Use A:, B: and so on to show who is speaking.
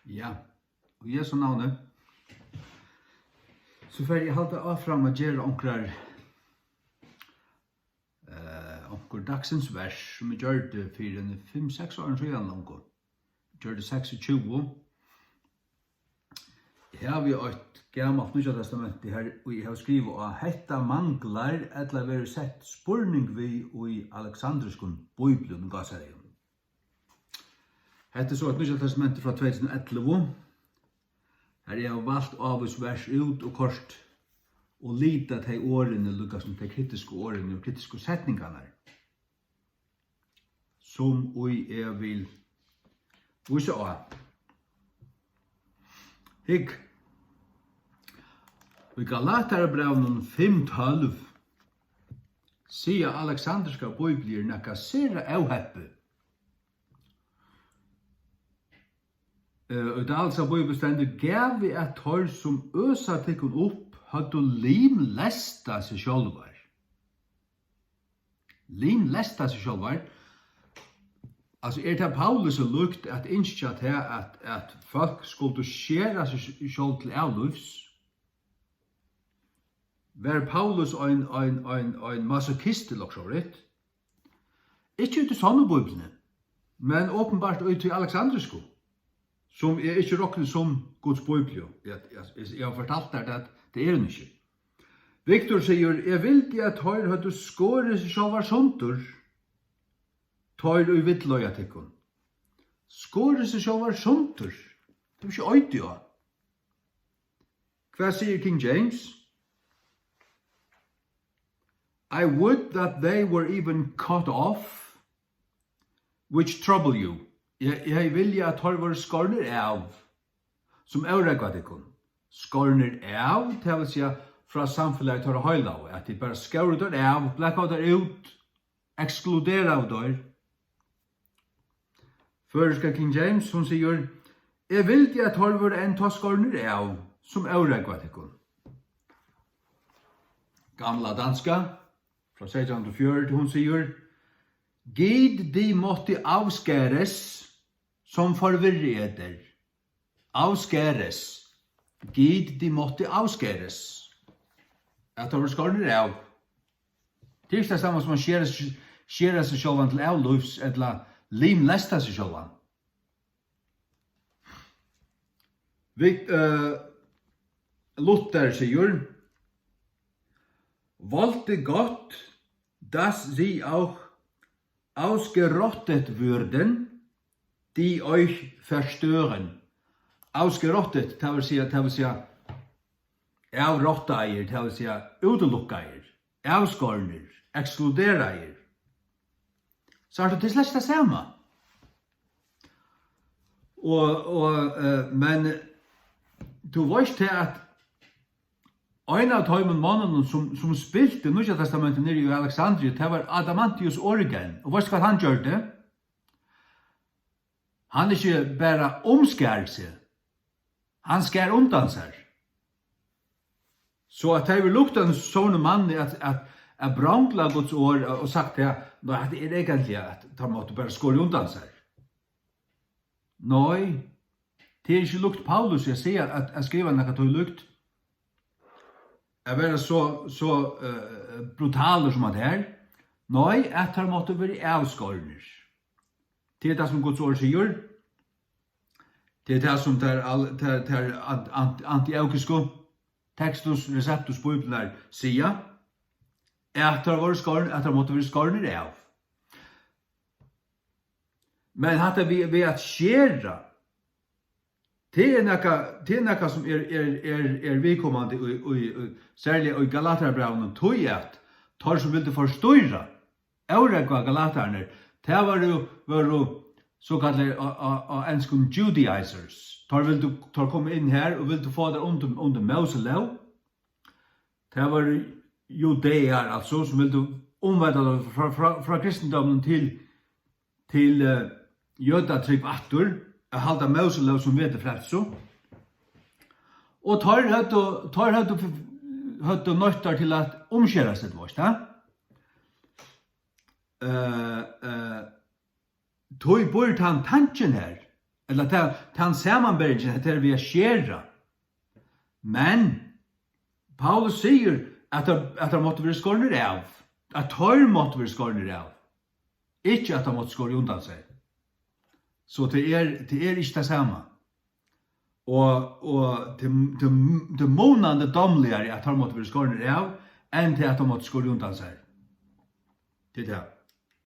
A: Ja, og Jesu navnet. Så får jeg halda av fram og gjøre onkrar dagsens vers som jeg gjør det for 5-6 år siden langt. Gjør det 26. Her har vi et gammelt Nya Testament her, og jeg har skrivet at hetta manglar eller være sett spurning vi i Alexandriskun Bibelen gassarium. Hetta så et Nya Testament fra 2011. Her jeg har valgt avvis vers ut og kort og lita til årene, lukkas som til kritiske årene og kritiske setningene som jeg vil vise av. Hikk, i Galaterbrevnen 5:12 sier Alexandriska Bibler nekka sera avheppe. Og det altså Bibelstendet gav vi at tar som øsa tikkun opp hadde lim lesta seg sjálvar. Lim lesta seg sjálvar. Altså det Paulus har lukt at innskja til at folk skulle skjera seg sjálv til avlufs. Var Paulus ein masochist til oksorit? Ikke ut i sånne bøyblene, men åpenbart ut i Alexandrisko, som ikke råkner som Guds bøyble. Jeg har fortalt deg at det den ikke. Viktor sier, jeg vil ikke at høyre hadde skåret seg sjálvar sundur, tar og vittløya tikkun. Skåret seg sjálvar sundur. Det ikke øyde jo. Hva sier King James? I would that they were even cut off, which trouble you. Jeg vilja at har var skorner av, som øregva tikkun. Skorner av, det vil si fra samfunnet tar høyla, at de bare skaurer der av, blekka der ut, ekskludera av der. Føreska King James, hun sier, jeg vilja at har var en ta skorner av, som øregva tikkun. Gamla danska, fra 1604, hun sier, Gid de måtte avskæres som forvirreder. Avskæres. Gid de måtte avskæres. At det var skorner av. Det er ikke det samme som man skjærer seg sjølvan til avlufs, eller limlesta seg sjølvan. Luther sier, wollte Gott, dass sie auch ausgerottet würden, die euch verstören. Ausgerottet, det vil si avrotteir, det vil si utelukkeir, avskorner, ekskludereir. Så det slett det samme. Men du veist til at en av tøymen mannen som spilte Nya Testamentet nere i Alexandria, det var Adamantius Origen. Og veist hva han gjør det? Han ikke bare omskær seg. Han skær undan seg. Så at det var lukta en sånne mann at brangla Guds år og sagt at det egentlig at han måtte bare skåre undan seg. Nei, det ikke lukt Paulus, jeg sier at jeg skriver noe til lukt. Jeg være så brutaler som det her. Nei, at han måtte være avskårner. Det det som Guds ord sier. Det det som anti-eukisko tekstus receptus bibler sier. At han var skårner, at han måtte være skårner av. Men hatt vi at skjera, det nekka som vidkommande særlig i Galaterbrevnen tog at tar som ville forstyrra øregva Galaterne, det var jo såkallet av enskun Judaizers. Tar komme inn her og ville få det under Moselov. Det var judeer, altså, som ville omvenda fra kristendommen til jødatrygg attur, halda Moselov som vet frelso. Og tar høyt nøytar til at omskjæra seg vårt, Tog bort han tanken her, Eller han sammanberingen heter vi skjera. Men Paulus säger att han måtte være skårner av. At tar måtte være skårner av. Ikke at han måtte skåre undan seg. Så det er ikke det samme. Og det månande domligere at han måtte være skårner av, enn til at han måtte skåre undan seg. Det er det.